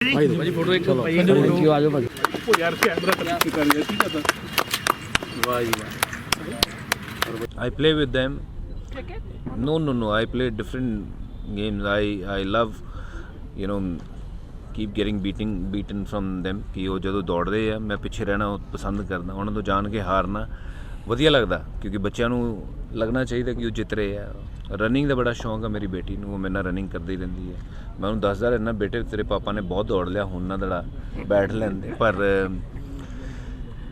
भाई फोटो एक चलो भाई थैंक यू आ जाओ भाई ओ यार कैमरा तरफ से कर लिया ठीक है वाह जी वाह I play with them. No. I play different games. I love, keep getting beaten from them. कि ਉਹ ਜਦੋਂ ਦੌੜਦੇ ਆ ਮੈਂ ਪਿੱਛੇ ਰਹਿਣਾ ਉਹ ਪਸੰਦ ਕਰਦਾ ਉਹਨਾਂ ਤੋਂ ਜਾਣ ਕੇ ਹਾਰਨਾ ਵਧੀਆ ਲੱਗਦਾ ਕਿਉਂਕਿ ਬੱਚਿਆਂ ਨੂੰ ਲੱਗਣਾ ਚਾਹੀਦਾ ਕਿ ਉਹ ਜਿੱਤ ਰਹੇ ਆ ਰਨਿੰਗ ਦਾ ਬੜਾ ਸ਼ੌਂਕ ਆ ਮੇਰੀ ਬੇਟੀ ਨੂੰ ਉਹ ਮੇਰੇ ਨਾਲ ਰਨਿੰਗ ਕਰਦੀ ਰਹਿੰਦੀ ਹੈ ਮੈਂ ਉਹਨੂੰ ਦੱਸਦਾ ਰਹਿੰਦਾ ਬੇਟੇ ਤੇਰੇ ਪਾਪਾ ਨੇ ਬਹੁਤ ਦੌੜ ਲਿਆ ਹੁਣ ਨਾ ਦੜਾ ਬੈਠ ਲੈਂਦੇ ਪਰ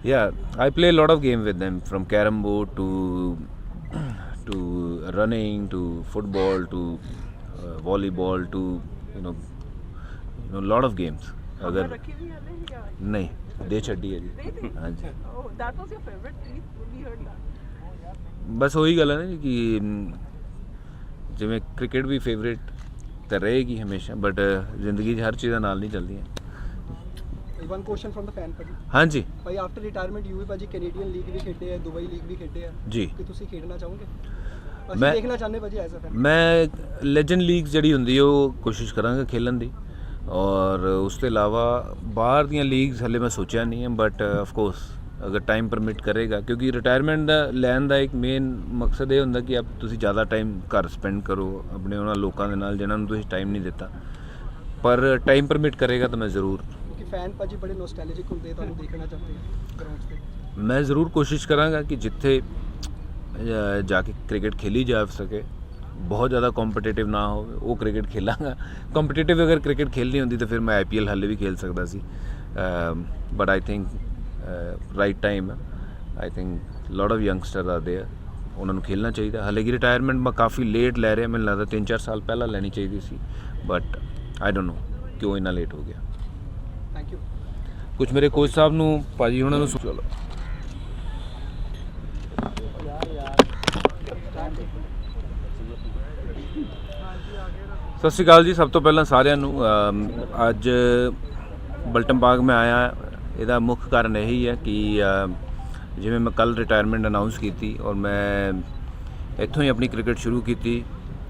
Yeah, I play a lot of games with them, from carom board to running to football to volleyball to lot of games. अगर नहीं दे छड्डी है जी हाँ जी That was your favorite? We heard that. बस वही गल है ना कि जिमें क्रिकेट भी फेवरेट तो रहेगी हमेशा बट जिंदगी हर चीज़ नाल नहीं चलती है one question from the fan भाजी हाँ जी भाई आफ्टर रिटायरमेंट यू भी भाजी कैनेडियन लीग भी खेडे है दुबई लीग भी खेडे है जी कि ਤੁਸੀਂ ਖੇਡਣਾ ਚਾਹੋਗੇ मैं- ਅਸੀਂ ਦੇਖਣਾ ਚਾਹੁੰਦੇ ਭਾਜੀ ਐਜ਼ ਅ ਫੈਨ मैं ਲੈਜੈਂਡ ਲੀਗ ਜਿਹੜੀ ਹੁੰਦੀ ਹੈ ਉਹ ਕੋਸ਼ਿਸ਼ ਕਰਾਂਗਾ ਖੇਲਣ ਦੀ ਔਰ ਉਸ ਤੋਂ ਇਲਾਵਾ ਬਾਹਰ ਦੀਆਂ ਲੀਗਸ ਹਲੇ ਮੈਂ ਸੋਚਿਆ ਨਹੀਂ ਹੈ ਬਟ ਆਫ ਕੋਰਸ ਅਗਰ ਟਾਈਮ ਪਰਮਿਟ ਕਰੇਗਾ ਕਿਉਂਕਿ ਰਿਟਾਇਰਮੈਂਟ ਦਾ ਲੈਣ ਦਾ ਇੱਕ ਮੇਨ ਮਕਸਦ ਇਹ ਹੁੰਦਾ ਕਿ ਆਪ ਤੁਸੀਂ ਜ਼ਿਆਦਾ ਟਾਈਮ ਘਰ ਸਪੈਂਡ ਕਰੋ ਆਪਣੇ ਉਹਨਾਂ ਲੋਕਾਂ ਦੇ ਨਾਲ ਜਿਨ੍ਹਾਂ ਨੂੰ ਤੁਸੀਂ ਟਾਈਮ ਨਹੀਂ ਦਿੱਤਾ ਪਰ ਟਾਈਮ ਪਰਮਿਟ ਕਰੇਗਾ ਤਾਂ ਮੈਂ ਜ਼ਰੂਰ ਕਿ ਫੈਨ ਭਾਜੀ ਬੜੇ ਨੋਸਟੈਲਜਿਕ ਹੁੰਦੇ ਤੁਹਾਨੂੰ ਦੇਖਣਾ ਚਾਹੁੰਦੇ ਆ ਗਰਾਊਂਡ ਤੇ ਮੈਂ ਜ਼ਰੂਰ ਕੋਸ਼ਿਸ਼ ਕਰਾਂਗਾ ਕਿ ਜਿੱਥੇ ਜਾ ਕੇ ਕ੍ਰਿਕਟ ਖੇਲੀ ਜਾ ਸਕੇ ਬਹੁਤ ਜ਼ਿਆਦਾ ਕੰਪੀਟੀਟਿਵ ਨਾ ਹੋਵੇ ਉਹ ਕ੍ਰਿਕਟ ਖੇਲਾਂਗਾ ਕੰਪੀਟੀਟਿਵ ਅਗਰ ਕ੍ਰਿਕਟ ਖੇਲਣੀ ਹੁੰਦੀ ਤਾਂ ਫਿਰ ਮੈਂ IPL ਹਾਲੇ ਵੀ ਖੇਲ ਸਕਦਾ ਸੀ but I think right time I think lot of youngster are there ਉਹਨਾਂ ਨੂੰ ਖੇਲਣਾ ਚਾਹੀਦਾ ਹਾਲੇ ਕਿ ਰਿਟਾਇਰਮੈਂਟ ਮੈਂ ਕਾਫੀ ਲੇਟ ਲੈ ਰਿਹਾ ਮੈਨੂੰ ਲੱਗਦਾ 3-4 ਸਾਲ ਪਹਿਲਾਂ ਲੈਣੀ ਚਾਹੀਦੀ ਸੀ ਬਟ ਆਈ ਡੋਂਟ ਨੋ ਕਿਉਂ ਇੰਨਾ ਲੇਟ ਹੋ ਗਿਆ ਥੈਂਕ ਯੂ ਕੁਝ ਮੇਰੇ ਕੋਚ ਸਾਹਿਬ ਨੂੰ ਭਾਜੀ ਉਹਨਾਂ ਨੂੰ ਚਲੋ ਸਤਿ ਸ਼੍ਰੀ ਅਕਾਲ ਜੀ ਸਭ ਤੋਂ ਪਹਿਲਾਂ ਸਾਰਿਆਂ ਨੂੰ ਅੱਜ ਬਲਟਨ ਬਾਗ ਮੈਂ ਆਇਆ ਇਹਦਾ ਮੁੱਖ ਕਾਰਨ ਇਹੀ ਹੈ ਕਿ ਜਿਵੇਂ ਮੈਂ ਕੱਲ੍ਹ ਰਿਟਾਇਰਮੈਂਟ ਅਨਾਊਂਸ ਕੀਤੀ ਔਰ ਮੈਂ ਇੱਥੋਂ ਹੀ ਆਪਣੀ ਕ੍ਰਿਕਟ ਸ਼ੁਰੂ ਕੀਤੀ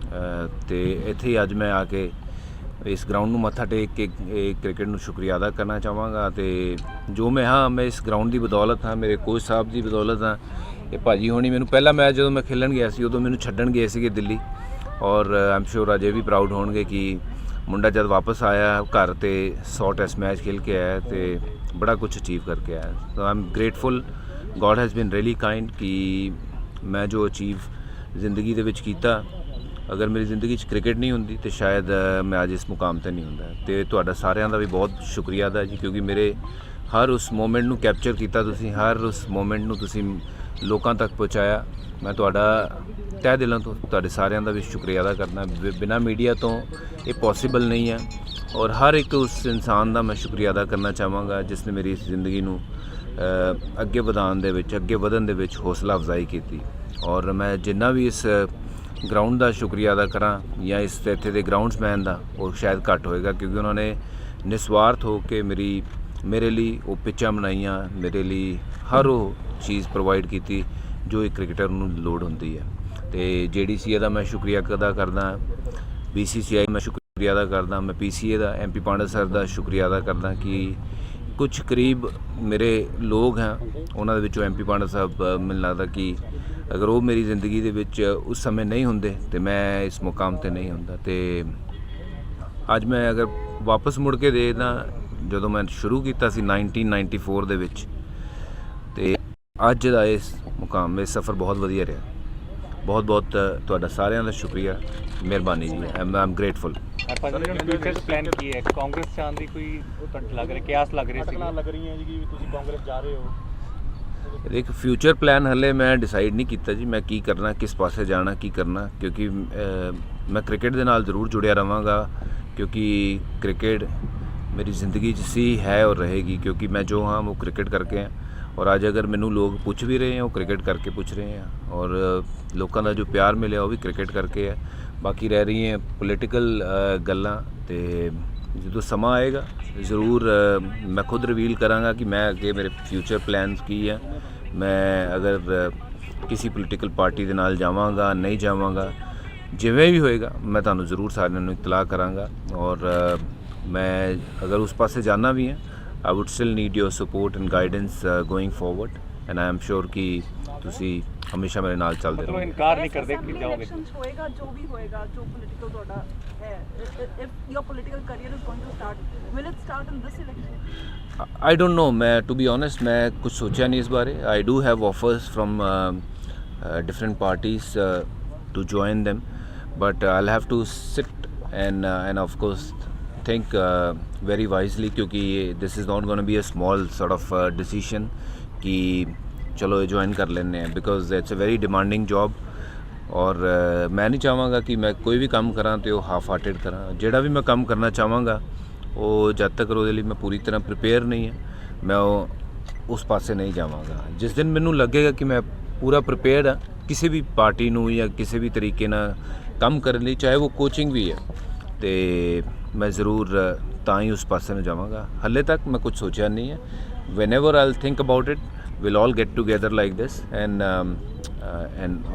ਅਤੇ ਇੱਥੇ ਹੀ ਅੱਜ ਮੈਂ ਆ ਕੇ ਇਸ ਗਰਾਊਂਡ ਨੂੰ ਮੱਥਾ ਟੇਕ ਕੇ ਇਹ ਕ੍ਰਿਕਟ ਨੂੰ ਸ਼ੁਕਰੀਆ ਅਦਾ ਕਰਨਾ ਚਾਹਾਂਗਾ ਅਤੇ ਜੋ ਮੈਂ ਹਾਂ ਮੈਂ ਇਸ ਗਰਾਊਂਡ ਦੀ ਬਦੌਲਤ ਹਾਂ ਮੇਰੇ ਕੋਚ ਸਾਹਿਬ ਦੀ ਬਦੌਲਤ ਹਾਂ ਇਹ ਭਾਜੀ ਹੋਣੀ ਮੈਨੂੰ ਪਹਿਲਾ ਮੈਚ ਜਦੋਂ ਮੈਂ ਖੇਲਣ ਗਿਆ ਸੀ ਉਦੋਂ ਮੈਨੂੰ ਛੱਡਣ ਗਏ ਸੀਗੇ ਦਿੱਲੀ ਔਰ ਆਮ ਸ਼ੋਰ ਅਜੇ ਵੀ ਪ੍ਰਾਊਡ ਹੋਣਗੇ ਕਿ ਮੁੰਡਾ ਜਦ ਵਾਪਸ ਆਇਆ ਘਰ ਤੇ 100 ਟੈਸਟ ਮੈਚ ਖੇਲ ਕੇ ਆਇਆ ਅਤੇ ਬੜਾ ਕੁਝ ਅਚੀਵ ਕਰਕੇ ਆਇਆ so I am grateful God has been really kind ਕਿ ਮੈਂ ਜੋ ਅਚੀਵ ਜ਼ਿੰਦਗੀ ਦੇ ਵਿੱਚ ਕੀਤਾ ਅਗਰ ਮੇਰੀ ਜ਼ਿੰਦਗੀ 'ਚ ਕ੍ਰਿਕਟ ਨਹੀਂ ਹੁੰਦੀ ਤਾਂ ਸ਼ਾਇਦ ਮੈਂ ਅੱਜ ਇਸ ਮੁਕਾਮ 'ਤੇ ਨਹੀਂ ਹੁੰਦਾ ਅਤੇ ਤੁਹਾਡਾ ਸਾਰਿਆਂ ਦਾ ਵੀ ਬਹੁਤ ਸ਼ੁਕਰੀਆ ਅਦਾ ਜੀ ਕਿਉਂਕਿ ਮੇਰੇ ਹਰ ਉਸ ਮੂਮੈਂਟ ਨੂੰ ਕੈਪਚਰ ਕੀਤਾ ਤੁਸੀਂ ਹਰ ਉਸ ਮੂਮੈਂਟ ਨੂੰ ਤੁਸੀਂ ਲੋਕਾਂ ਤੱਕ ਪਹੁੰਚਾਇਆ ਮੈਂ ਤੁਹਾਡਾ ਤਹਿ ਦਿਲੋਂ ਤੋਂ ਤੁਹਾਡੇ ਸਾਰਿਆਂ ਦਾ ਵੀ ਸ਼ੁਕਰੀਆ ਅਦਾ ਕਰਦਾ ਬਿਨਾਂ ਮੀਡੀਆ ਤੋਂ ਇਹ ਪੋਸੀਬਲ ਨਹੀਂ ਹੈ ਔਰ ਹਰ ਇੱਕ ਉਸ ਇਨਸਾਨ ਦਾ ਮੈਂ ਸ਼ੁਕਰੀਆ ਅਦਾ ਕਰਨਾ ਚਾਹਾਂਗਾ ਜਿਸ ਨੇ ਮੇਰੀ ਇਸ ਜ਼ਿੰਦਗੀ ਨੂੰ ਅੱਗੇ ਵਧਾਉਣ ਦੇ ਵਿੱਚ ਅੱਗੇ ਵਧਣ ਦੇ ਵਿੱਚ ਹੌਸਲਾ ਅਫਜ਼ਾਈ ਕੀਤੀ ਔਰ ਮੈਂ ਜਿੰਨਾ ਵੀ ਇਸ ਗਰਾਊਂਡ ਦਾ ਸ਼ੁਕਰੀਆ ਅਦਾ ਕਰਾਂ ਜਾਂ ਇਸ ਇੱਥੇ ਦੇ ਗਰਾਊਂਡਸਮੈਨ ਦਾ ਉਹ ਸ਼ਾਇਦ ਘੱਟ ਹੋਏਗਾ ਕਿਉਂਕਿ ਉਹਨਾਂ ਨੇ ਨਿਸਵਾਰਥ ਹੋ ਕੇ ਮੇਰੇ ਲਈ ਉਹ ਪਿੱਚਾਂ ਬਣਾਈਆਂ ਮੇਰੇ ਲਈ ਹਰ ਉਹ ਚੀਜ਼ ਪ੍ਰੋਵਾਈਡ ਕੀਤੀ ਜੋ ਇੱਕ ਕ੍ਰਿਕਟਰ ਨੂੰ ਲੋੜ ਹੁੰਦੀ ਹੈ ਅਤੇ JDCA ਦਾ ਮੈਂ ਸ਼ੁਕਰੀਆ ਅਦਾ ਕਰਦਾ BCCI ਮੈਂ ਸ਼ੁਕਰੀਆ ਅਦਾ ਕਰਦਾ ਮੈਂ PCA ਦਾ MP ਪਾਂਡਾ ਸਰ ਦਾ ਸ਼ੁਕਰੀਆ ਅਦਾ ਕਰਦਾ ਕਿ ਕੁਝ ਕਰੀਬ ਮੇਰੇ ਲੋਕ ਹੈ ਉਹਨਾਂ ਦੇ ਵਿੱਚੋਂ MP ਪਾਂਡਾ ਸਾਹਿਬ ਮੈਨੂੰ ਲੱਗਦਾ ਕਿ ਅਗਰ ਉਹ ਮੇਰੀ ਜ਼ਿੰਦਗੀ ਦੇ ਵਿੱਚ ਉਸ ਸਮੇਂ ਨਹੀਂ ਹੁੰਦੇ ਤਾਂ ਮੈਂ ਇਸ ਮੁਕਾਮ 'ਤੇ ਨਹੀਂ ਹੁੰਦਾ ਅਤੇ ਅੱਜ ਮੈਂ ਅਗਰ ਵਾਪਸ ਮੁੜ ਕੇ ਦੇਖਦਾ ਜਦੋਂ ਮੈਂ ਸ਼ੁਰੂ ਕੀਤਾ ਸੀ 1994 ਦੇ ਵਿੱਚ ਅਤੇ ਅੱਜ ਦਾ ਇਸ ਮੁਕਾਮ ਇਹ ਸਫ਼ਰ ਬਹੁਤ ਵਧੀਆ ਰਿਹਾ ਬਹੁਤ ਬਹੁਤ ਤੁਹਾਡਾ ਸਾਰਿਆਂ ਦਾ ਸ਼ੁਕਰੀਆ ਮਿਹਰਬਾਨੀ ਜੀ ਆਮ ਗ੍ਰੇਟਫੁਲ ਫਿਊਚਰ ਪਲਾਨ ਕੀ ਹੈ ਕਾਂਗਰਸ ਚਾਹਣ ਦੀ ਕੋਈ ਤੁਹਾਨੂੰ ਲੱਗ ਰਿਹਾ ਕਿਆਸ ਲੱਗ ਰਹੀ ਸੀ ਲੱਗ ਰਹੀ ਹੈ ਜੀ ਕਿ ਤੁਸੀਂ ਕਾਂਗਰਸ ਜਾ ਰਹੇ ਹੋ ਇੱਕ ਫਿਊਚਰ ਪਲਾਨ ਹਲੇ ਮੈਂ ਡਿਸਾਈਡ ਨਹੀਂ ਕੀਤਾ ਜੀ ਮੈਂ ਕੀ ਕਰਨਾ ਕਿਸ ਪਾਸੇ ਜਾਣਾ ਕੀ ਕਰਨਾ ਕਿਉਂਕਿ ਮੈਂ ਕ੍ਰਿਕਟ ਦੇ ਨਾਲ ਜ਼ਰੂਰ ਜੁੜਿਆ ਰਹਾਂਗਾ ਕਿਉਂਕਿ ਕ੍ਰਿਕਟ ਮੇਰੀ ਜ਼ਿੰਦਗੀ 'ਚ ਸੀ ਹੈ ਔਰ ਰਹੇਗੀ ਕਿਉਂਕਿ ਮੈਂ ਜੋ ਹਾਂ ਉਹ ਕ੍ਰਿਕਟ ਕਰਕੇ ਹਾਂ ਔਰ ਅੱਜ ਅਗਰ ਮੈਨੂੰ ਲੋਕ ਪੁੱਛ ਵੀ ਰਹੇ ਹੈ ਉਹ ਕ੍ਰਿਕਟ ਕਰਕੇ ਪੁੱਛ ਰਹੇ ਹੈ ਔਰ ਲੋਕਾਂ ਦਾ ਜੋ ਪਿਆਰ ਮਿਲਿਆ ਉਹ ਵੀ ਕ੍ਰਿਕਟ ਕਰਕੇ ਹੈ ਬਾਕੀ ਰਹਿ ਰਹੀਆਂ ਪੋਲੀਟੀਕਲ ਗੱਲਾਂ ਅਤੇ ਜਦੋਂ ਸਮਾਂ ਆਏਗਾ ਜ਼ਰੂਰ ਮੈਂ ਖੁਦ ਰਿਵੀਲ ਕਰਾਂਗਾ ਕਿ ਮੈਂ ਅੱਗੇ ਮੇਰੇ ਫਿਊਚਰ ਪਲਾਨਸ ਕੀ ਹੈ ਮੈਂ ਅਗਰ ਕਿਸੇ ਪੋਲੀਟੀਕਲ ਪਾਰਟੀ ਦੇ ਨਾਲ ਜਾਵਾਂਗਾ ਨਹੀਂ ਜਾਵਾਂਗਾ ਜਿਵੇਂ ਵੀ ਹੋਏਗਾ ਮੈਂ ਤੁਹਾਨੂੰ ਜ਼ਰੂਰ ਸਾਰਿਆਂ ਨੂੰ ਇਤਲਾਹ ਕਰਾਂਗਾ ਔਰ मैं अगर उस पासे जाना भी है I would still need your support and guidance going forward and I am sure कि ਤੁਸੀਂ ਹਮੇਸ਼ਾ ਮੇਰੇ ਨਾਲ ਚੱਲਦੇ ਮਤਲਬ ਰਹੋ। ਇਨਕਾਰ ਨਹੀਂ ਕਰਦੇ ਕਿ ਜਾਓਗੇ। ਇਲੈਕਸ਼ਨਸ ਹੋਏਗਾ ਜੋ ਵੀ ਹੋਏਗਾ ਜੋ ਪੋਲੀਟੀਕਲ ਤੁਹਾਡਾ ਹੈ if your political career is going to start will it start in this election? I don't know, मैं टू बी ऑनेस्ट मैं कुछ सोचा नहीं इस बारे। I do have offers from different parties to join them but I will have to sit and of course think very wisely क्योंकि this is not gonna be a small sort of decision कि चलो join कर लेने हैं because it's a very demanding job और मैं नहीं चाहांगा कि मैं कोई भी काम करा तो हाफ हार्टेड करा। ਜਿਹੜਾ ਵੀ ਮੈਂ ਕੰਮ ਕਰਨਾ ਚਾਹਾਂਗਾ ਉਹ ਜਦ ਤੱਕ ਉਹਦੇ ਲਈ ਮੈਂ ਪੂਰੀ ਤਰ੍ਹਾਂ ਪ੍ਰਿਪੇਅਰ ਨਹੀਂ ਹੈ ਮੈਂ ਉਹ ਉਸ ਪਾਸੇ ਨਹੀਂ ਜਾਵਾਂਗਾ। ਜਿਸ ਦਿਨ ਮੈਨੂੰ ਲੱਗੇਗਾ ਕਿ ਮੈਂ ਪੂਰਾ ਪ੍ਰਿਪੇਅਰਡ ਹਾਂ ਕਿਸੇ ਵੀ ਪਾਰਟੀ ਨੂੰ ਜਾਂ ਕਿਸੇ ਵੀ ਤਰੀਕੇ ਨਾਲ ਕੰਮ ਕਰਨ ਲਈ ਚਾਹੇ ਉਹ ਕੋਚਿੰਗ ਵੀ ਹੈ ਤੇ ਮੈਂ ਜ਼ਰੂਰ ਤਾਂ ਹੀ ਉਸ ਪਾਸੇ ਨੂੰ ਜਾਵਾਂਗਾ। ਹਾਲੇ ਤੱਕ ਮੈਂ ਕੁਝ ਸੋਚਿਆ ਨਹੀਂ ਹੈ। whenever I'll think about it we'll all get together like this and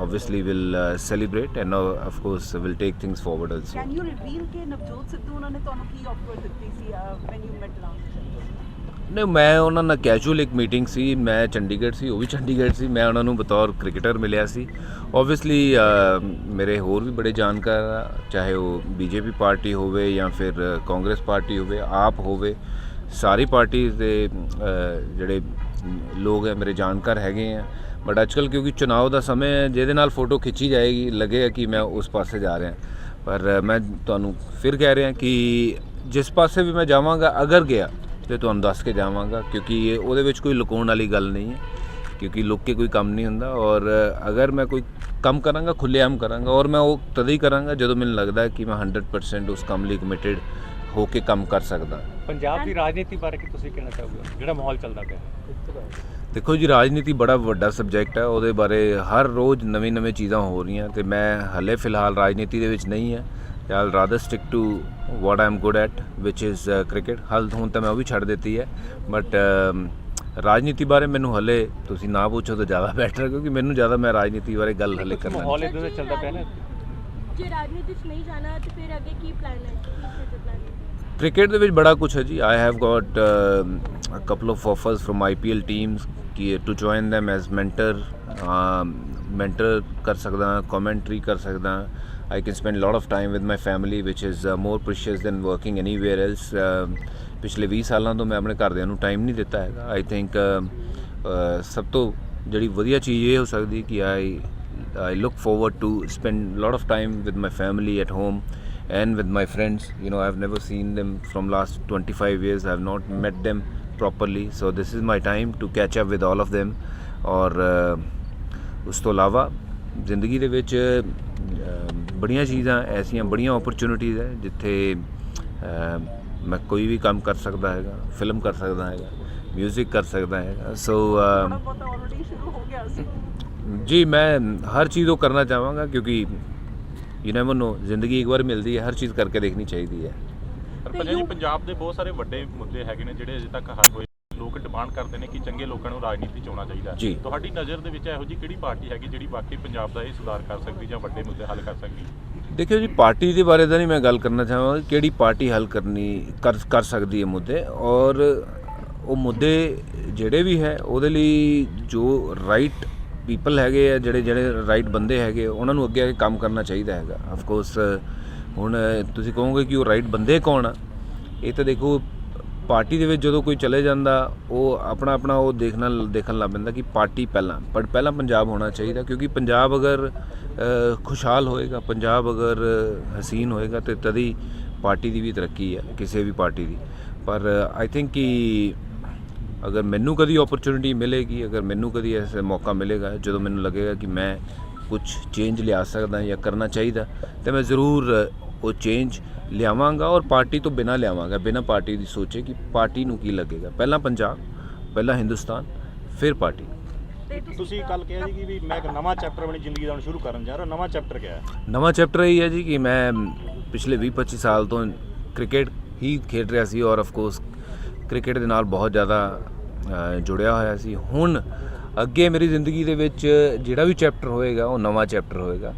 obviously we'll celebrate and of course we'll take things forward also। Can you reveal ਕਿ ਨਵਜੋਤ ਸਿੱਧੂ ਉਹਨਾਂ ਨੇ ਤੁਹਾਨੂੰ ਕੀ ਆਫਰ ਦਿੱਤੀ ਸੀ ਵੈਨ ਯੂ ਮੈਟ ਲਾਸਟ? ਨਹੀਂ ਮੈਂ ਉਹਨਾਂ ਨਾਲ casual ਇੱਕ ਮੀਟਿੰਗ ਸੀ। ਮੈਂ ਚੰਡੀਗੜ੍ਹ ਸੀ ਉਹ ਵੀ ਚੰਡੀਗੜ੍ਹ ਸੀ। ਮੈਂ ਉਹਨਾਂ ਨੂੰ ਬਤੌਰ ਕ੍ਰਿਕਟਰ ਮਿਲਿਆ ਸੀ। ਓਬਵੀਅਸਲੀ ਮੇਰੇ ਹੋਰ ਵੀ ਬੜੇ ਜਾਣਕਾਰ ਆ ਚਾਹੇ ਉਹ ਬੀਜੇਪੀ ਪਾਰਟੀ ਹੋਵੇ ਜਾਂ ਫਿਰ ਕਾਂਗਰਸ ਪਾਰਟੀ ਹੋਵੇ ਆਪ ਹੋਵੇ ਸਾਰੀ ਪਾਰਟੀਜ਼ ਦੇ ਜਿਹੜੇ ਲੋਕ ਹੈ ਮੇਰੇ ਜਾਣਕਾਰ ਹੈਗੇ ਆ ਬਟ ਅੱਜ ਕੱਲ੍ਹ ਕਿਉਂਕਿ ਚੁਣਾਵ ਦਾ ਸਮੇਂ ਹੈ ਜਿਹਦੇ ਨਾਲ ਫੋਟੋ ਖਿੱਚੀ ਜਾਏਗੀ ਲੱਗੇਗਾ ਕਿ ਮੈਂ ਉਸ ਪਾਸੇ ਜਾ ਰਿਹਾ ਪਰ ਮੈਂ ਤੁਹਾਨੂੰ ਫਿਰ ਕਹਿ ਰਿਹਾ ਕਿ ਜਿਸ ਪਾਸੇ ਵੀ ਮੈਂ ਜਾਵਾਂਗਾ ਅਗਰ ਗਿਆ ਤੇ ਤੁਹਾਨੂੰ ਦੱਸ ਕੇ ਜਾਵਾਂਗਾ ਕਿਉਂਕਿ ਉਹਦੇ ਵਿੱਚ ਕੋਈ ਲੁਕਾਉਣ ਵਾਲੀ ਗੱਲ ਨਹੀਂ ਹੈ ਕਿਉਂਕਿ ਲੁੱਕ ਕੇ ਕੋਈ ਕੰਮ ਨਹੀਂ ਹੁੰਦਾ ਔਰ ਅਗਰ ਮੈਂ ਕੋਈ ਕੰਮ ਕਰਾਂਗਾ ਖੁੱਲ੍ਹੇਆਮ ਕਰਾਂਗਾ ਔਰ ਮੈਂ ਉਹ ਤਦ ਹੀ ਕਰਾਂਗਾ ਜਦੋਂ ਮੈਨੂੰ ਲੱਗਦਾ ਕਿ ਮੈਂ 100% ਉਸ ਕੰਮ ਲਈ ਕਮਿਟਡ ਹੋ ਕੇ ਕੰਮ ਕਰ ਸਕਦਾ। ਪੰਜਾਬ ਦੀ ਰਾਜਨੀਤੀ ਬਾਰੇ ਕੀ ਤੁਸੀਂ ਕਹਿਣਾ ਚਾਹੋਗੇ ਜਿਹੜਾ ਮਾਹੌਲ ਚੱਲਦਾ ਪਿਆ? ਦੇਖੋ ਜੀ ਰਾਜਨੀਤੀ ਬੜਾ ਵੱਡਾ ਸਬਜੈਕਟ ਹੈ ਉਹਦੇ ਬਾਰੇ ਹਰ ਰੋਜ਼ ਨਵੀਂ ਚੀਜ਼ਾਂ ਹੋ ਰਹੀਆਂ ਤੇ ਮੈਂ ਹਲੇ ਫਿਲਹਾਲ ਰਾਜਨੀਤੀ ਦੇ ਵਿੱਚ ਨਹੀਂ ਹੈ। I will rather stick to what I am good at which is cricket. ਹਾਲ ਹੁਣ ਤਾਂ ਮੈਂ ਉਹ ਵੀ ਛੱਡ ਦਿੱਤੀ ਹੈ ਬਟ ਰਾਜਨੀਤੀ ਬਾਰੇ ਮੈਨੂੰ ਹਲੇ ਤੁਸੀਂ ਨਾ ਪੁੱਛੋ ਤਾਂ ਜ਼ਿਆਦਾ ਬੈਟਰ ਕਿਉਂਕਿ ਮੈਨੂੰ ਜ਼ਿਆਦਾ ਮੈਂ ਰਾਜਨੀਤੀ ਬਾਰੇ ਗੱਲ ਹਲੇ ਕਰਨਾ ਨਹੀਂ। ਮਾਹੌਲ ਇਦਾਂ ਦਾ ਚੱਲਦਾ ਪਿਆ ਨਾ ਜੇ ਰਾਜਨੀਤੀ 'ਚ ਨਹੀਂ ਜਾਣਾ ਤੇ ਫਿਰ ਅੱਗੇ ਕੀ ਪਲਾਨ ਹੈ? ਕੀ ਫਿਊਚਰ ਪਲਾਨ ਹੈ? क्रिकेट ਦੇ ਵਿੱਚ ਬੜਾ ਕੁਛ ਹੈ ਜੀ। I have got a couple of offers from IPL teams ਕਿ to join them as mentor ਕਰ ਸਕਦਾ commentary ਕਰ ਸਕਦਾ। I can spend a lot of time with my family which is more precious than working anywhere else। ਪਿਛਲੇ 20 ਸਾਲਾਂ ਤੋਂ ਮੈਂ ਆਪਣੇ ਘਰਦਿਆਂ ਨੂੰ ਟਾਈਮ ਨਹੀਂ ਦਿੱਤਾ ਹੈਗਾ। I think ਸਭ ਤੋਂ ਜਿਹੜੀ ਵਧੀਆ ਚੀਜ਼ ਇਹ ਹੋ ਸਕਦੀ ਕਿ I look forward to spend a lot of time with my family at home and with my friends. You know, I've never seen them from last 25 years. I've not met them properly, so this is my time to catch up with all of them। ਔਰ ਉਸ ਤੋਂ ਇਲਾਵਾ ਜ਼ਿੰਦਗੀ ਦੇ ਵਿੱਚ ਬੜੀਆਂ ਚੀਜ਼ਾਂ ਐਸੀਆਂ ਬੜੀਆਂ ਓਪਰਚੁਨਿਟੀਜ਼ ਹੈ ਜਿੱਥੇ ਮੈਂ ਕੋਈ ਵੀ ਕੰਮ ਕਰ ਸਕਦਾ ਹੈਗਾ ਫਿਲਮ ਕਰ ਸਕਦਾ ਹੈਗਾ ਮਿਊਜ਼ਿਕ ਕਰ ਸਕਦਾ ਹੈਗਾ। ਸੋ ਥੋੜਾ ਬਹੁਤ ਆਲਰੇਡੀ ਸ਼ੁਰੂ ਹੋ ਗਿਆ ਸੀ ਜੀ ਮੈਂ ਹਰ ਚੀਜ਼ ਉਹ ਕਰਨਾ ਚਾਹਾਂਗਾ ਕਿਉਂਕਿ ਯੂ ਨੈਵਰ ਨੋ ਜ਼ਿੰਦਗੀ ਇੱਕ ਵਾਰ ਮਿਲਦੀ ਹੈ ਹਰ ਚੀਜ਼ ਕਰਕੇ ਦੇਖਣੀ ਚਾਹੀਦੀ ਹੈ। ਪਰ ਭਾਜੀ ਜੀ ਪੰਜਾਬ ਦੇ ਬਹੁਤ ਸਾਰੇ ਵੱਡੇ ਮੁੱਦੇ ਹੈਗੇ ਨੇ ਜਿਹੜੇ ਅਜੇ ਤੱਕ ਹੱਲ ਹੋਏ। ਲੋਕ ਡਿਮਾਂਡ ਕਰਦੇ ਨੇ ਕਿ ਚੰਗੇ ਲੋਕਾਂ ਨੂੰ ਰਾਜਨੀਤੀ 'ਚ ਆਉਣਾ ਚਾਹੀਦਾ। ਜੀ। ਤੁਹਾਡੀ ਨਜ਼ਰ ਦੇ ਵਿੱਚ ਇਹੋ ਜਿਹੀ ਕਿਹੜੀ ਪਾਰਟੀ ਹੈਗੀ ਜਿਹੜੀ ਵਾਕਈ ਪੰਜਾਬ ਦਾ ਇਹ ਸੁਧਾਰ ਕਰ ਸਕਦੀ ਜਾਂ ਵੱਡੇ ਮੁੱਦੇ ਹੱਲ ਕਰ ਸਕਦੀ? ਦੇਖਿਓ ਜੀ ਪਾਰਟੀ ਦੇ ਬਾਰੇ ਤਾਂ ਨਹੀਂ ਮੈਂ ਗੱਲ ਕਰਨਾ ਚਾਹਾਂਗਾ ਕਿਹੜੀ ਪਾਰਟੀ ਹੱਲ ਕਰ ਸਕਦੀ ਹੈ ਮੁੱਦੇ ਔਰ ਉਹ ਮੁੱਦੇ ਜਿਹੜੇ ਵੀ ਹੈ ਉਹਦੇ ਲਈ ਜੋ ਰਾਈਟ ਪੀਪਲ ਹੈਗੇ ਆ ਜਿਹੜੇ ਰਾਈਟ ਬੰਦੇ ਹੈਗੇ ਉਹਨਾਂ ਨੂੰ ਅੱਗੇ ਆ ਕੇ ਕੰਮ ਕਰਨਾ ਚਾਹੀਦਾ ਹੈਗਾ। ਆਫ ਕੋਰਸ ਹੁਣ ਤੁਸੀਂ ਕਹੋਗੇ ਕਿ ਉਹ ਰਾਈਟ ਬੰਦੇ ਕੌਣ ਆ ਇਹ ਤਾਂ ਦੇਖੋ ਪਾਰਟੀ ਦੇ ਵਿੱਚ ਜਦੋਂ ਕੋਈ ਚਲੇ ਜਾਂਦਾ ਉਹ ਆਪਣਾ ਉਹ ਦੇਖਣ ਲੱਗ ਪੈਂਦਾ ਕਿ ਪਾਰਟੀ ਪਹਿਲਾਂ ਪੰਜਾਬ ਹੋਣਾ ਚਾਹੀਦਾ ਕਿਉਂਕਿ ਪੰਜਾਬ ਅਗਰ ਖੁਸ਼ਹਾਲ ਹੋਏਗਾ ਪੰਜਾਬ ਅਗਰ ਹਸੀਨ ਹੋਏਗਾ ਤੇ ਤਦੀ ਪਾਰਟੀ ਦੀ ਵੀ ਤਰੱਕੀ ਹੈ ਕਿਸੇ ਵੀ ਪਾਰਟੀ ਦੀ। ਪਰ ਆਈ ਥਿੰਕ ਕਿ ਅਗਰ ਮੈਨੂੰ ਕਦੀ ਓਪਰਚੁਨਿਟੀ ਮਿਲੇਗੀ ਅਗਰ ਮੈਨੂੰ ਕਦੀ ਐਸਾ ਮੌਕਾ ਮਿਲੇਗਾ ਜਦੋਂ ਮੈਨੂੰ ਲੱਗੇਗਾ ਕਿ ਮੈਂ ਕੁਝ ਚੇਂਜ ਲਿਆ ਸਕਦਾ ਜਾਂ ਕਰਨਾ ਚਾਹੀਦਾ ਤਾਂ ਮੈਂ ਜ਼ਰੂਰ ਉਹ ਚੇਂਜ ਲਿਆਵਾਂਗਾ ਔਰ ਪਾਰਟੀ ਤੋਂ ਬਿਨਾਂ ਲਿਆਵਾਂਗਾ ਬਿਨਾਂ ਪਾਰਟੀ ਦੀ ਸੋਚੇ ਕਿ ਪਾਰਟੀ ਨੂੰ ਕੀ ਲੱਗੇਗਾ। ਪਹਿਲਾਂ ਪੰਜਾਬ ਪਹਿਲਾਂ ਹਿੰਦੁਸਤਾਨ ਫਿਰ ਪਾਰਟੀ। ਤੁਸੀਂ ਕੱਲ ਕਿਹਾ ਸੀ ਕਿ ਵੀ ਮੈਂ ਇੱਕ ਨਵਾਂ ਚੈਪਟਰ ਆਪਣੀ ਜ਼ਿੰਦਗੀ ਦਾ ਹੁਣ ਸ਼ੁਰੂ ਕਰਨ ਜਾ ਰਿਹਾ। ਨਵਾਂ ਚੈਪਟਰ ਕਿਹਾ ਹੈ? ਨਵਾਂ ਚੈਪਟਰ ਇਹ ਹੈ ਜੀ ਕਿ ਮੈਂ ਪਿਛਲੇ 20-25 ਸਾਲ ਤੋਂ ਕ੍ਰਿਕਟ ਹੀ ਖੇਡ ਰਿਹਾ ਸੀ ਔਰ ਆਫ ਕੋਰਸ ਕ੍ਰਿਕਟ ਦੇ ਨਾਲ ਬਹੁਤ ਜ਼ਿਆਦਾ ਜੁੜਿਆ ਹੋਇਆ ਸੀ। ਹੁਣ ਅੱਗੇ ਮੇਰੀ ਜ਼ਿੰਦਗੀ ਦੇ ਵਿੱਚ ਜਿਹੜਾ ਵੀ ਚੈਪਟਰ ਹੋਏਗਾ ਉਹ ਨਵਾਂ ਚੈਪਟਰ ਹੋਏਗਾ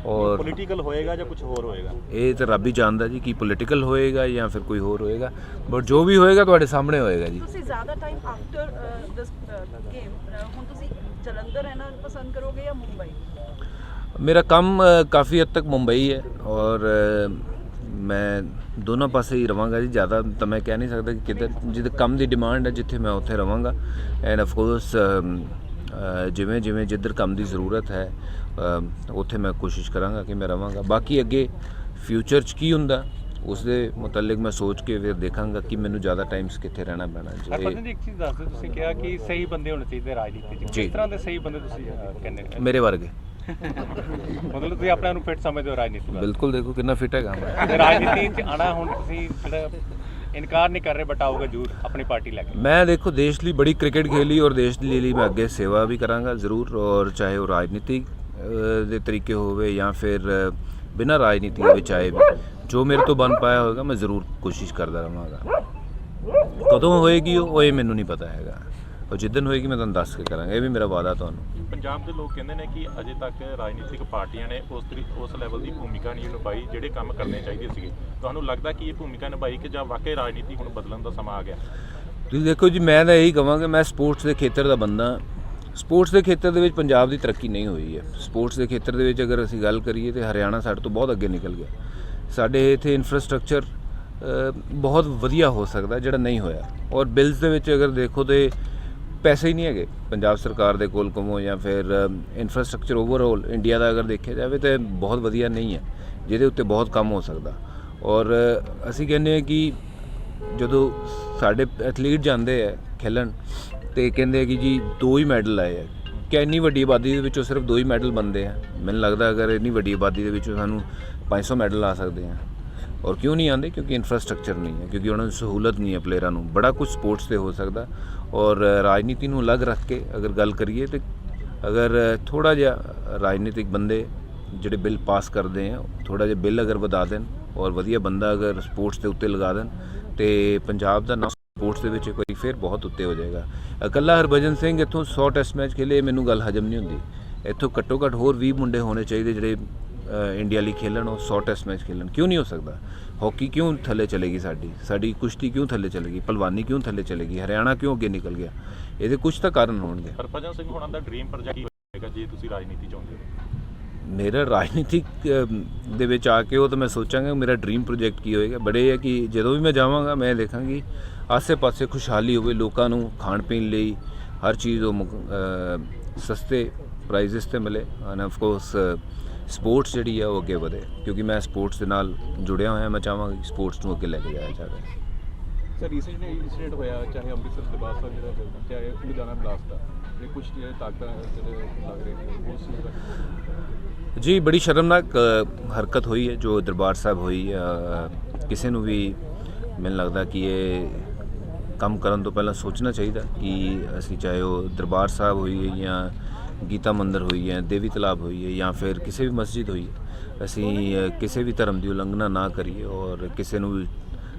ਔਰ ਪੋਲੀਟੀਕਲ ਹੋਏਗਾ ਜਾਂ ਕੁਝ ਹੋਰ ਹੋਏਗਾ? ਇਹ ਤਾਂ ਰੱਬ ਹੀ ਜਾਣਦਾ ਜੀ ਕਿ ਪੋਲੀਟੀਕਲ ਹੋਏਗਾ ਜਾਂ ਫਿਰ ਕੋਈ ਹੋਰ ਹੋਏਗਾ, ਬਟ ਜੋ ਵੀ ਹੋਏਗਾ ਤੁਹਾਡੇ ਸਾਹਮਣੇ ਹੋਏਗਾ ਜੀ। ਤੁਸੀਂ ਜ਼ਿਆਦਾ ਟਾਈਮ ਆਫਟਰ ਦਿਸ ਗੇਮ ਹੁਣ ਤੁਸੀਂ ਜਲੰਧਰ ਰਹਿਣਾ ਪਸੰਦ ਕਰੋਗੇ ਜਾਂ ਮੁੰਬਈ? ਮੇਰਾ ਕੰਮ ਕਾफ़ी हद तक मुंबई है और मैं दोनों पासे ही रवांगा जी। ज़्यादा तो मैं कह नहीं सकता कि किधर जिधर काम की डिमांड है जिथे मैं उत्थे रवांगा। एंड ऑफ कोर्स जिमें जिमें जिधर काम की ज़रूरत है उत्थे मैं कोशिश करांगा कि मैं रवांगा। बाकी अगे फ्यूचर च की हुंदा ਉਸ ਦੇ ਮੁਤਲਕ ਮੈਂ ਸੋਚ ਕੇ ਫਿਰ ਦੇਖਾਂਗਾ ਕਿ ਮੈਨੂੰ ਜ਼ਿਆਦਾ ਟਾਈਮਸ ਕਿੱਥੇ ਰਹਿਣਾ ਪੈਣਾ। ਹਰਭਜਨ ਜੀ ਇੱਕ ਚੀਜ਼ ਦੱਸ ਦਿਓ, ਤੁਸੀਂ ਕਿਹਾ ਕਿ ਸਹੀ ਬੰਦੇ ਹੋਣੇ ਚਾਹੀਦੇ ਰਾਜਨੀਤੀ 'ਚ, ਜੀ। ਕਿਸ ਤਰ੍ਹਾਂ ਦੇ ਸਹੀ ਬੰਦੇ ਤੁਸੀਂ ਕਹਿੰਦੇ ਮੇਰੇ ਵਰਗੇ ਮਤਲਬ ਤੁਸੀਂ ਆਪਣੇ ਨੂੰ ਫਿੱਟ ਸਮਝਦੇ ਹੋ ਰਾਜਨੀਤੀ ਵਾਸਤੇ? ਬਿਲਕੁਲ, ਦੇਖੋ ਕਿੰਨਾ ਫਿੱਟ ਹੈਗਾ ਮੈਂ। ਤੇ ਰਾਜਨੀਤੀ 'ਚ ਆਣਾ ਹੁਣ ਤੁਸੀਂ ਜਿਹੜਾ ਇਨਕਾਰ ਨਹੀਂ ਕਰ ਰਹੇ ਬਟ ਆਓਗੇ ਜ਼ਰੂਰ ਆਪਣੀ ਪਾਰਟੀ ਲੈ ਕੇ। ਮੈਂ ਦੇਖੋ ਦੇਸ਼ ਲਈ ਬੜੀ ਕ੍ਰਿਕਟ ਖੇਲੀ ਔਰ ਦੇਸ਼ ਲਈ ਮੈਂ ਅੱਗੇ ਸੇਵਾ ਵੀ ਕਰਾਂਗਾ ਜ਼ਰੂਰ, ਔਰ ਚਾਹੇ ਉਹ ਰਾਜਨੀਤੀ ਦੇ ਤਰੀਕੇ ਹੋਵੇ ਜਾਂ ਫਿਰ ਬਿਨਾਂ ਰਾਜਨੀਤੀ ਦੇ ਵਿੱਚ ਆਏ ਵੀ ਜੋ ਮੇਰੇ ਤੋਂ ਬਣ ਪਾਇਆ ਹੋਵੇਗਾ ਮੈਂ ਜ਼ਰੂਰ ਕੋਸ਼ਿਸ਼ ਕਰਦਾ ਰਹਾਂਗਾ। ਕਦੋਂ ਹੋਏਗੀ ਉਹ ਇਹ ਮੈਨੂੰ ਨਹੀਂ ਪਤਾ ਹੈਗਾ, ਉਹ ਜਿੱਦਣ ਹੋਏਗੀ ਮੈਂ ਤੁਹਾਨੂੰ ਦੱਸ ਕੇ ਕਰਾਂਗਾ, ਇਹ ਵੀ ਮੇਰਾ ਵਾਅਦਾ ਤੁਹਾਨੂੰ। ਪੰਜਾਬ ਦੇ ਲੋਕ ਕਹਿੰਦੇ ਨੇ ਕਿ ਅਜੇ ਤੱਕ ਰਾਜਨੀਤਿਕ ਪਾਰਟੀਆਂ ਨੇ ਉਸ ਲੈਵਲ ਦੀ ਭੂਮਿਕਾ ਨਹੀਂ ਨਿਭਾਈ ਜਿਹੜੇ ਕੰਮ ਕਰਨੇ ਚਾਹੀਦੇ ਸੀਗੇ। ਤੁਹਾਨੂੰ ਲੱਗਦਾ ਕਿ ਇਹ ਭੂਮਿਕਾ ਨਿਭਾਈ ਕਿ ਜਾਂ ਵਾਕਈ ਰਾਜਨੀਤੀ ਹੁਣ ਬਦਲਣ ਦਾ ਸਮਾਂ ਆ ਗਿਆ? ਤੁਸੀਂ ਦੇਖੋ ਜੀ, ਮੈਂ ਤਾਂ ਇਹੀ ਕਹਾਂਗਾ, ਮੈਂ ਸਪੋਰਟਸ ਦੇ ਖੇਤਰ ਦਾ ਬੰਦਾ। ਸਪੋਰਟਸ ਦੇ ਖੇਤਰ ਦੇ ਵਿੱਚ ਪੰਜਾਬ ਦੀ ਤਰੱਕੀ ਨਹੀਂ ਹੋਈ ਹੈ। ਸਪੋਰਟਸ ਦੇ ਖੇਤਰ ਦੇ ਵਿੱਚ ਅਗਰ ਅਸੀਂ ਗੱਲ ਕਰੀਏ ਤਾਂ ਹਰਿਆਣਾ ਸਾਡੇ ਤੋਂ ਬਹੁਤ ਅੱਗੇ ਨਿਕਲ ਗਿਆ। ਸਾਡੇ ਇੱਥੇ ਇਨਫਰਾਸਟ੍ਰਕਚਰ ਬਹੁਤ ਵਧੀਆ ਹੋ ਸਕਦਾ ਜਿਹੜਾ ਨਹੀਂ ਹੋਇਆ, ਔਰ ਬਿਲਸ ਦੇ ਵਿੱਚ ਅਗਰ ਦੇਖੋ ਤਾਂ ਪੈਸੇ ਹੀ ਨਹੀਂ ਹੈਗੇ ਪੰਜਾਬ ਸਰਕਾਰ ਦੇ ਕੋਲ ਕਮੋ, ਜਾਂ ਫਿਰ ਇਨਫਰਾਸਟ੍ਰਕਚਰ ਓਵਰਆਲ ਇੰਡੀਆ ਦਾ ਅਗਰ ਦੇਖਿਆ ਜਾਵੇ ਤਾਂ ਬਹੁਤ ਵਧੀਆ ਨਹੀਂ ਹੈ, ਜਿਹਦੇ ਉੱਤੇ ਬਹੁਤ ਕੰਮ ਹੋ ਸਕਦਾ। ਔਰ ਅਸੀਂ ਕਹਿੰਦੇ ਹਾਂ ਕਿ ਜਦੋਂ ਸਾਡੇ ਐਥਲੀਟ ਜਾਂਦੇ ਆ ਖੇਲਣ ਤੇ ਕਹਿੰਦੇ ਆ ਕਿ ਜੀ 2 ਹੀ ਮੈਡਲ ਆਏ ਆ, ਕਿ ਇੰਨੀ ਵੱਡੀ ਆਬਾਦੀ ਦੇ ਵਿੱਚੋਂ ਸਿਰਫ 2 ਹੀ ਮੈਡਲ ਬਣਦੇ ਆ। ਮੈਨੂੰ ਲੱਗਦਾ ਅਗਰ ਇੰਨੀ ਵੱਡੀ ਆਬਾਦੀ ਦੇ ਵਿੱਚੋਂ ਸਾਨੂੰ 500 ਮੈਡਲ ਆ ਸਕਦੇ ਆ, ਔਰ ਕਿਉਂ ਨਹੀਂ ਆਉਂਦੇ? ਕਿਉਂਕਿ ਇਨਫਰਾਸਟ੍ਰਕਚਰ ਨਹੀਂ ਹੈ, ਕਿਉਂਕਿ ਉਹਨਾਂ ਨੂੰ ਸਹੂਲਤ ਨਹੀਂ ਹੈ ਪਲੇਅਰਾਂ ਨੂੰ। ਬੜਾ ਕੁਝ ਸਪੋਰਟਸ 'ਤੇ ਹੋ ਸਕਦਾ, ਔਰ ਰਾਜਨੀਤੀ ਨੂੰ ਅਲੱਗ ਰੱਖ ਕੇ ਅਗਰ ਗੱਲ ਕਰੀਏ ਤਾਂ ਅਗਰ ਥੋੜ੍ਹਾ ਜਿਹਾ ਰਾਜਨੀਤਿਕ ਬੰਦੇ ਜਿਹੜੇ ਬਿੱਲ ਪਾਸ ਕਰਦੇ ਆ, ਥੋੜ੍ਹਾ ਜਿਹਾ ਬਿੱਲ ਅਗਰ ਵਧਾ ਦੇਣ ਔਰ ਵਧੀਆ ਬੰਦਾ ਅਗਰ ਸਪੋਰਟਸ ਦੇ ਉੱਤੇ ਲਗਾ ਦੇਣ ਤੇ ਪੰਜਾਬ ਦਾ ਨਾਮ ਸਪੋਰਟਸ ਦੇ ਵਿੱਚ ਇੱਕ ਵਾਰੀ ਫਿਰ ਬਹੁਤ ਉੱਤੇ ਹੋ ਜਾਏਗਾ। ਇਕੱਲਾ ਹਰਭਜਨ ਸਿੰਘ ਇੱਥੋਂ 100 ਟੈਸਟ ਮੈਚ ਖੇਲੇ, ਮੈਨੂੰ ਗੱਲ ਹਜਮ ਨਹੀਂ ਹੁੰਦੀ। ਇੱਥੋਂ ਘੱਟੋ ਘੱਟ ਹੋਰ 20 ਮੁੰਡੇ ਹੋਣੇ ਚਾਹੀਦੇ ਜਿਹੜੇ ਇੰਡੀਆ ਲਈ ਖੇਲਣ, ਉਹ 100 ਟੈਸਟ ਮੈਚ ਖੇਲਣ। ਕਿਉਂ ਨਹੀਂ ਹੋ ਸਕਦਾ? ਹਾਕੀ ਕਿਉਂ ਥੱਲੇ ਚਲੇਗੀ? ਸਾਡੀ ਕੁਸ਼ਤੀ ਕਿਉਂ ਥੱਲੇ ਚਲੇਗੀ? ਭਲਵਾਨੀ ਕਿਉਂ ਥੱਲੇ ਚਲੇਗੀ? ਹਰਿਆਣਾ ਕਿਉਂ ਅੱਗੇ ਨਿਕਲ ਗਿਆ? ਇਹਦੇ ਕੁਝ ਤਾਂ ਕਾਰਨ ਹੋਣਗੇ। ਹਰਭਜਨ ਸਿੰਘ ਹੋਣਾ ਦਾ ਡ੍ਰੀਮ ਪ੍ਰੋਜੈਕਟ ਕੀ ਹੋਏਗਾ ਜੇ ਤੁਸੀਂ ਰਾਜਨੀਤੀ ਚਾਹੁੰਦੇ ਹੋ? ਮੇਰਾ ਰਾਜਨੀਤਿਕ ਦੇ ਵਿੱਚ ਆ ਕੇ ਉਹ ਤਾਂ ਮੈਂ ਸੋਚਾਂਗਾ ਮੇਰਾ ਡ੍ਰੀਮ ਪ੍ਰੋਜੈਕਟ ਕੀ ਹੋਏਗਾ। ਬੜੇ ਹੈ ਕਿ ਜਦੋਂ ਵੀ ਮੈਂ ਜਾਵਾਂਗਾ ਮੈਂ ਦੇਖਾਂਗੀ ਆਸੇ-ਪਾਸੇ ਖੁਸ਼ਹਾਲੀ ਹੋਵੇ, ਲੋਕਾਂ ਨੂੰ ਖਾਣ ਪੀਣ ਲਈ ਹਰ ਚੀਜ਼ ਉਹ ਸਸਤੇ ਪ੍ਰਾਈਜ਼ਸ 'ਤੇ ਮਿਲੇ, ਐਂਡ ਆਫ ਕੋਰਸ ਸਪੋਰਟਸ ਜਿਹੜੀ ਹੈ ਉਹ ਅੱਗੇ ਵਧੇ, ਕਿਉਂਕਿ ਮੈਂ ਸਪੋਰਟਸ ਦੇ ਨਾਲ ਜੁੜਿਆ ਹੋਇਆ। ਮੈਂ ਚਾਹਾਂਗਾ ਕਿ ਸਪੋਰਟਸ ਨੂੰ ਅੱਗੇ ਲੈ ਕੇ ਜਾਇਆ ਜਾਵੇ। ਸਰ ਰੀਸੈਂਟਲੀ ਇੰਸੀਡੈਂਟ ਹੋਇਆ, ਚਾਹੇ ਅੰਮ੍ਰਿਤਸਰ ਦਰਬਾਰ ਸਾਹਿਬ ਜਿਹੜਾ ਚਾਹੇ ਲੁਧਿਆਣਾ ਬਲਾਸਟ ਦਾ, ਇਹ ਕੁਝ ਤਾਕਤਾਂ ਜਿਹੜੇ ਲੱਗ ਰਹੇ ਨੇ ਉਸ ਚੀਜ਼ ਦਾ? ਜੀ ਬੜੀ ਸ਼ਰਮਨਾਕ ਹਰਕਤ ਹੋਈ ਹੈ ਜੋ ਦਰਬਾਰ ਸਾਹਿਬ ਹੋਈ। ਕਿਸੇ ਨੂੰ ਵੀ ਮੈਨੂੰ ਲੱਗਦਾ ਕਿ ਇਹ ਕੰਮ ਕਰਨ ਤੋਂ ਪਹਿਲਾਂ ਸੋਚਣਾ ਚਾਹੀਦਾ ਕਿ ਅਸੀਂ ਚਾਹੇ ਉਹ ਦਰਬਾਰ ਸਾਹਿਬ ਹੋਈ ਹੈ ਜਾਂ ਗੀਤਾ ਮੰਦਿਰ ਹੋਈ ਹੈ, ਦੇਵੀ ਤਲਾਬ ਹੋਈ ਹੈ ਜਾਂ ਫਿਰ ਕਿਸੇ ਵੀ ਮਸਜਿਦ ਹੋਈ ਹੈ, ਅਸੀਂ ਕਿਸੇ ਵੀ ਧਰਮ ਦੀ ਉਲੰਘਣਾ ਨਾ ਕਰੀਏ ਔਰ ਕਿਸੇ ਨੂੰ ਵੀ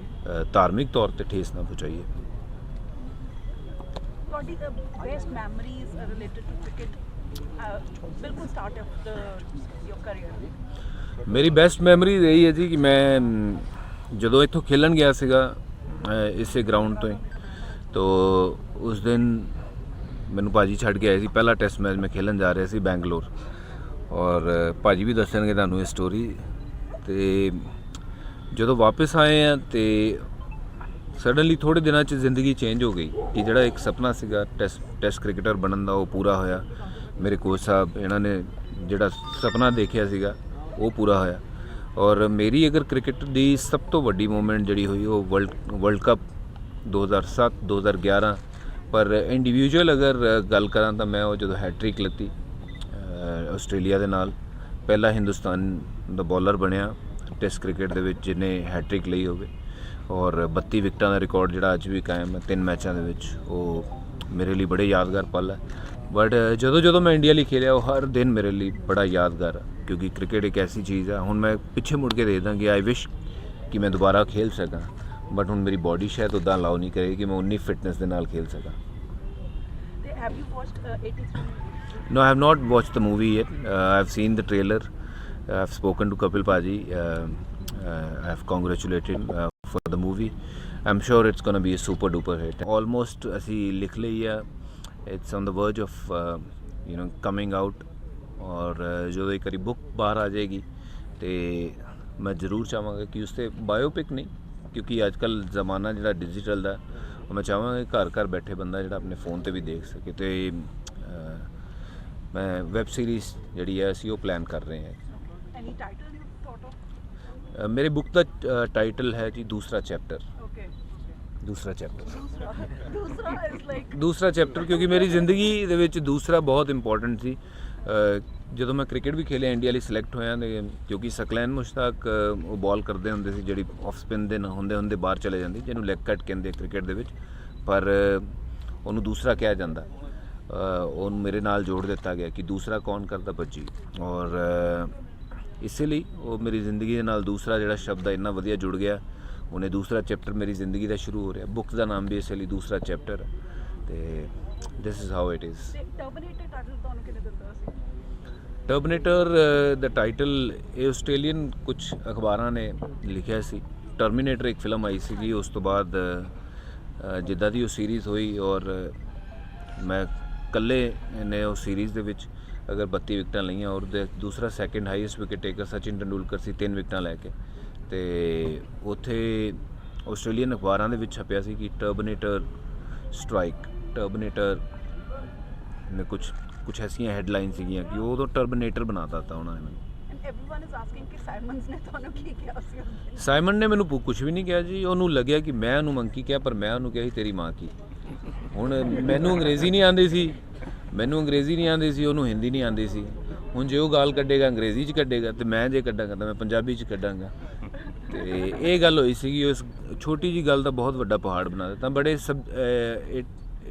ਧਾਰਮਿਕ ਤੌਰ ਤੇ ਠੇਸ ਨਾ ਪਹੁੰਚਾਈਏ। ਤੁਹਾਡੀ best memories related to cricket ਬਿਲਕੁਲ ਸਟਾਰਟ ਆਫ ਯੋਰ ਕੈਰੀਅਰ? ਮੇਰੀ ਬੈਸਟ ਮੈਮਰੀ ਇਹੀ ਹੈ ਜੀ ਕਿ ਮੈਂ ਜਦੋਂ ਇੱਥੋਂ ਖੇਲਣ ਗਿਆ ਸੀਗਾ ਇਸੇ ਗਰਾਊਂਡ ਤੋਂ ਹੀ, ਤੋ ਉਸ ਦਿਨ ਮੈਨੂੰ ਭਾਜੀ ਛੱਡ ਕੇ ਆਏ ਸੀ। ਪਹਿਲਾ ਟੈਸਟ ਮੈਚ ਮੈਂ ਖੇਲਣ ਜਾ ਰਿਹਾ ਸੀ ਬੈਂਗਲੌਰ, ਔਰ ਭਾਜੀ ਵੀ ਦੱਸਣਗੇ ਤੁਹਾਨੂੰ ਇਹ ਸਟੋਰੀ। ਤੇ ਜਦੋਂ ਵਾਪਸ ਆਏ ਆ ਤੇ ਸਡਨਲੀ ਥੋੜ੍ਹੇ ਦਿਨਾਂ 'ਚ ਜ਼ਿੰਦਗੀ ਚੇਂਜ ਹੋ ਗਈ ਕਿ ਜਿਹੜਾ ਇੱਕ ਸੁਪਨਾ ਸੀਗਾ ਟੈਸਟ ਕ੍ਰਿਕਟਰ ਬਣਨ ਦਾ ਉਹ ਪੂਰਾ ਹੋਇਆ। ਮੇਰੇ ਕੋਚ ਸਾਹਿਬ ਇਹਨਾਂ ਨੇ ਜਿਹੜਾ ਸੁਪਨਾ ਦੇਖਿਆ ਸੀਗਾ ਉਹ ਪੂਰਾ ਹੋਇਆ। ਔਰ ਮੇਰੀ ਅਗਰ ਕ੍ਰਿਕਟ ਦੀ ਸਭ ਤੋਂ ਵੱਡੀ ਮੂਮੈਂਟ ਜਿਹੜੀ ਹੋਈ ਉਹ ਵਰਲਡ ਕੱਪ 2007 2011। ਪਰ ਇੰਡੀਵਿਜੂਅਲ ਅਗਰ ਗੱਲ ਕਰਾਂ ਤਾਂ ਮੈਂ ਉਹ ਜਦੋਂ ਹੈਟ੍ਰਿਕ ਲੱਤੀ ਆਸਟ੍ਰੇਲੀਆ ਦੇ ਨਾਲ, ਪਹਿਲਾ ਹਿੰਦੁਸਤਾਨ ਦਾ ਬੋਲਰ ਬਣਿਆ ਟੈਸਟ ਕ੍ਰਿਕਟ ਦੇ ਵਿੱਚ ਜਿਹਨੇ ਹੈਟ੍ਰਿਕ ਲਈ ਹੋਵੇ, ਔਰ 32 ਵਿਕਟਾਂ ਦਾ ਰਿਕਾਰਡ ਜਿਹੜਾ ਅੱਜ ਵੀ ਕਾਇਮ ਹੈ 3 ਮੈਚਾਂ ਦੇ ਵਿੱਚ, ਉਹ ਮੇਰੇ ਲਈ ਬੜੇ ਯਾਦਗਾਰ ਪਲ ਹੈ। ਬਟ ਜਦੋਂ ਮੈਂ ਇੰਡੀਆ ਲਈ ਖੇਲਿਆ ਉਹ ਹਰ ਦਿਨ ਮੇਰੇ ਲਈ ਬੜਾ ਯਾਦਗਾਰ ਹੈ, ਕਿਉਂਕਿ ਕ੍ਰਿਕਟ ਇੱਕ ਐਸੀ ਚੀਜ਼ ਹੈ। ਹੁਣ ਮੈਂ ਪਿੱਛੇ ਮੁੜ ਕੇ ਦੇਖਦਾ ਕਿ ਆਈ ਵਿਸ਼ ਕਿ ਮੈਂ ਦੁਬਾਰਾ ਖੇਲ ਸਕਾਂ, ਬਟ ਹੁਣ ਮੇਰੀ ਬੋਡੀ ਸ਼ਾਇਦ ਉੱਦਾਂ ਅਲਾਉ ਨਹੀਂ ਕਰੇਗੀ ਕਿ ਮੈਂ ਉਨੀ ਫਿਟਨੈਸ ਦੇ ਨਾਲ ਖੇਲ ਸਕਾਂ। ਤੇ have you watched 83? No, I have not watched the movie yet. I have seen the trailer I have spoken to Kapil Paji. I have congratulated him for the movie. I'm sure it's going to be a super duper hit. Almost ਅਸੀਂ ਲਿਖ ਲਈ ਆ. It's on the verge of coming out. ਔਰ ਜਦੋਂ ਇੱਕ ਵਾਰੀ book ਬਾਹਰ ਆ ਜਾਏਗੀ ਤੇ ਮੈਂ ਜ਼ਰੂਰ ਚਾਹਾਂਗਾ ਕਿ ਉਸ 'ਤੇ ਬਾਇਓਪਿਕ ਨਹੀਂ, ਕਿਉਂਕਿ ਅੱਜ ਕੱਲ੍ਹ ਜ਼ਮਾਨਾ ਜਿਹੜਾ ਡਿਜੀਟਲ ਦਾ, ਮੈਂ ਚਾਹਾਂਗਾ ਘਰ ਘਰ ਬੈਠੇ ਬੰਦਾ ਜਿਹੜਾ ਆਪਣੇ ਫ਼ੋਨ 'ਤੇ ਵੀ ਦੇਖ ਸਕੇ। ਤੇ ਮੈਂ ਵੈਬ ਸੀਰੀਜ਼ ਜਿਹੜੀ ਹੈ ਅਸੀਂ ਉਹ ਪਲਾਨ ਕਰ ਰਹੇ ਹਾਂ। Any title you thought of? ਮੇਰੇ ਬੁੱਕ ਦਾ ਟਾਈਟਲ ਹੈ ਜੀ ਦੂਸਰਾ ਚੈਪਟਰ। Okay. ਦੂਸਰਾ ਚੈਪਟਰ ਦੂਸਰਾ is like ਦੂਸਰਾ ਚੈਪਟਰ ਕਿਉਂਕਿ ਮੇਰੀ ਜ਼ਿੰਦਗੀ ਦੇ ਵਿੱਚ ਦੂਸਰਾ ਬਹੁਤ ਇੰਪੋਰਟੈਂਟ ਸੀ। ਜਦੋਂ ਮੈਂ ਕ੍ਰਿਕਟ ਵੀ ਖੇਲਿਆ, ਇੰਡੀਆ ਲਈ ਸਿਲੈਕਟ ਹੋਇਆ, ਤੇ ਕਿਉਂਕਿ ਸਕਲੈਨ ਮੁਸ਼ਤਾਕ ਉਹ ਬਾਲ ਕਰਦੇ ਹੁੰਦੇ ਸੀ ਜਿਹੜੀ ਆਫ ਸਪਿਨ ਦੇ ਹੁੰਦੇ ਬਾਹਰ ਚਲੇ ਜਾਂਦੀ, ਜਿਹਨੂੰ ਲੈਗ ਕੱਟ ਕਹਿੰਦੇ ਕ੍ਰਿਕਟ ਦੇ ਵਿੱਚ, ਪਰ ਉਹਨੂੰ ਦੂਸਰਾ ਕਿਹਾ ਜਾਂਦਾ। ਉਹਨੂੰ ਮੇਰੇ ਨਾਲ ਜੋੜ ਦਿੱਤਾ ਗਿਆ ਕਿ ਦੂਸਰਾ ਕੌਣ ਕਰਦਾ ਭੱਜੀ, ਔਰ ਇਸੇ ਲਈ ਉਹ ਮੇਰੀ ਜ਼ਿੰਦਗੀ ਦੇ ਨਾਲ ਦੂਸਰਾ ਜਿਹੜਾ ਸ਼ਬਦ ਹੈ ਇੰਨਾ ਵਧੀਆ ਜੁੜ ਗਿਆ। ਉਹਨੇ ਦੂਸਰਾ ਚੈਪਟਰ ਮੇਰੀ ਜ਼ਿੰਦਗੀ ਦਾ ਸ਼ੁਰੂ ਹੋ ਰਿਹਾ। ਬੁੱਕ ਦਾ ਨਾਮ ਵੀ ਇਸੇ ਲਈ ਦੂਸਰਾ ਚੈਪਟਰ, ਤੇ this is how it is. Terminator title ਤੁਹਾਨੂੰ ਕਿਹਨੇ ਦਿੱਤਾ ਸੀ? ਟਰਮੀਨੇਟਰ ਦਾ ਟਾਈਟਲ ਇਹ ਆਸਟ੍ਰੇਲੀਅਨ ਕੁਝ ਅਖਬਾਰਾਂ ਨੇ ਲਿਖਿਆ ਸੀ। ਟਰਮੀਨੇਟਰ ਇੱਕ ਫਿਲਮ ਆਈ ਸੀਗੀ, ਉਸ ਤੋਂ ਬਾਅਦ ਜਿੱਦਾਂ ਦੀ ਉਹ ਸੀਰੀਜ਼ ਹੋਈ, ਔਰ ਮੈਂ ਇਕੱਲੇ ਨੇ ਉਹ ਸੀਰੀਜ਼ ਦੇ ਵਿੱਚ ਅਗਰ 32 ਵਿਕਟਾਂ ਲਈਆਂ, ਔਰ ਦੂਸਰਾ second highest wicket taker Sachin Tendulkar ਸੀ 3 ਵਿਕਟਾਂ ਲੈ ਕੇ। ਤੇ ਉੱਥੇ ਆਸਟ੍ਰੇਲੀਅਨ ਅਖਬਾਰਾਂ ਦੇ ਵਿੱਚ ਛਪਿਆ ਸੀ ਕਿ ਟਰਮੀਨੇਟਰ ਸਟ੍ਰਾਈਕ, ਟਰਮੀਨੇਟਰ ਨੇ ਕੁਝ ਐਸੀਆਂ ਹੈਡਲਾਈਨ ਸੀਗੀਆਂ ਕਿ ਉਦੋਂ ਟਰਮੀਨੇਟਰ ਬਣਾ ਦਿੱਤਾ ਉਹਨਾਂ ਨੇ। And everyone is asking ਕਿ ਸਾਈਮਨਸ ਨੇ ਤੁਹਾਨੂੰ ਕੀ ਕਿਹਾ ਸੀ ਉਸ ਦਿਨ? ਸਾਈਮਨ ਨੇ ਮੈਨੂੰ ਕੁਝ ਵੀ ਨਹੀਂ ਕਿਹਾ ਜੀ। ਉਹਨੂੰ ਲੱਗਿਆ ਕਿ ਮੈਂ ਉਹਨੂੰ ਮੰਕੀ ਕਿਹਾ, ਪਰ ਮੈਂ ਉਹਨੂੰ ਕਿਹਾ ਸੀ ਤੇਰੀ ਮਾਂ ਕੀ। ਹੁਣ ਮੈਨੂੰ ਅੰਗਰੇਜ਼ੀ ਨਹੀਂ ਆਉਂਦੀ ਸੀ, ਉਹਨੂੰ ਹਿੰਦੀ ਨਹੀਂ ਆਉਂਦੀ ਸੀ। ਹੁਣ ਜੇ ਉਹ ਗਾਲ ਕੱਢੇਗਾ ਅੰਗਰੇਜ਼ੀ 'ਚ ਕੱਢੇਗਾ, ਤੇ ਮੈਂ ਜੇ ਕੱਢਾਂਗਾ ਤਾਂ ਮੈਂ ਪੰਜਾਬੀ 'ਚ ਕੱਢਾਂਗਾ। ਤੇ ਇਹ ਗੱਲ ਹੋਈ ਸੀਗੀ। ਉਸ ਛੋਟੀ ਜਿਹੀ ਗੱਲ ਦਾ ਬਹੁਤ ਵੱਡਾ ਪਹਾੜ ਬਣਾ ਦਿੱਤਾ। ਬੜੇ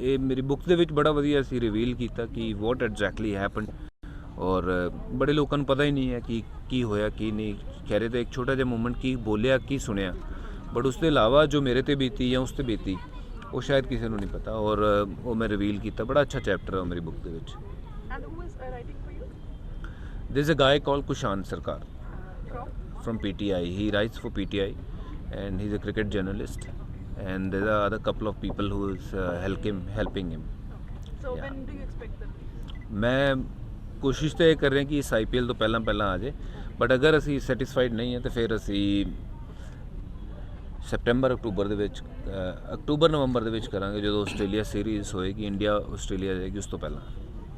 ਇਹ ਮੇਰੀ ਬੁੱਕ ਦੇ ਵਿੱਚ ਬੜਾ ਵਧੀਆ ਅਸੀਂ ਰਿਵੀਲ ਕੀਤਾ ਕਿ ਵਾਟ ਐਗਜ਼ੈਕਟਲੀ ਹੈਪਨ, ਔਰ ਬੜੇ ਲੋਕਾਂ ਨੂੰ ਪਤਾ ਹੀ ਨਹੀਂ ਹੈ ਕਿ ਕੀ ਹੋਇਆ ਕੀ ਨਹੀਂ। ਖੈਰੇ ਤਾਂ ਇੱਕ ਛੋਟਾ ਜਿਹਾ ਮੂਮੈਂਟ ਕੀ ਬੋਲਿਆ ਕੀ ਸੁਣਿਆ, ਬਟ ਉਸ ਤੋਂ ਇਲਾਵਾ ਜੋ ਮੇਰੇ 'ਤੇ ਬੀਤੀ ਜਾਂ ਉਸ 'ਤੇ ਬੀਤੀ ਉਹ ਸ਼ਾਇਦ ਕਿਸੇ ਨੂੰ ਨਹੀਂ ਪਤਾ, ਔਰ ਉਹ ਮੈਂ ਰਿਵੀਲ ਕੀਤਾ। ਬੜਾ ਅੱਛਾ ਚੈਪਟਰ ਹੈ ਮੇਰੀ ਬੁੱਕ ਦੇ ਵਿੱਚ। And who is writing for you? There's a guy called Kushan Sarkar From? from PTI. He writes for PTI and he's a cricket journalist, and there are other couple of people who is helping him. So Yeah. when do you expect them? ਮੈਂ ਕੋਸ਼ਿਸ਼ ਤਾਂ ਇਹ ਕਰ ਰਿਹਾ ਕਿ ਇਸ IPL ਤੋਂ ਪਹਿਲਾਂ ਆ ਜਾਏ, ਬਟ ਅਗਰ ਅਸੀਂ ਸੈਟੀਸਫਾਈਡ ਨਹੀਂ ਹੈ ਤਾਂ ਫਿਰ ਅਸੀਂ ਅਕਤੂਬਰ ਨਵੰਬਰ ਦੇ ਵਿੱਚ ਕਰਾਂਗੇ, ਜਦੋਂ ਆਸਟ੍ਰੇਲੀਆ ਸੀਰੀਜ਼ ਹੋਏਗੀ, ਇੰਡੀਆ ਆਸਟ੍ਰੇਲੀਆ ਜਾਏਗੀ ਉਸ ਤੋਂ ਪਹਿਲਾਂ।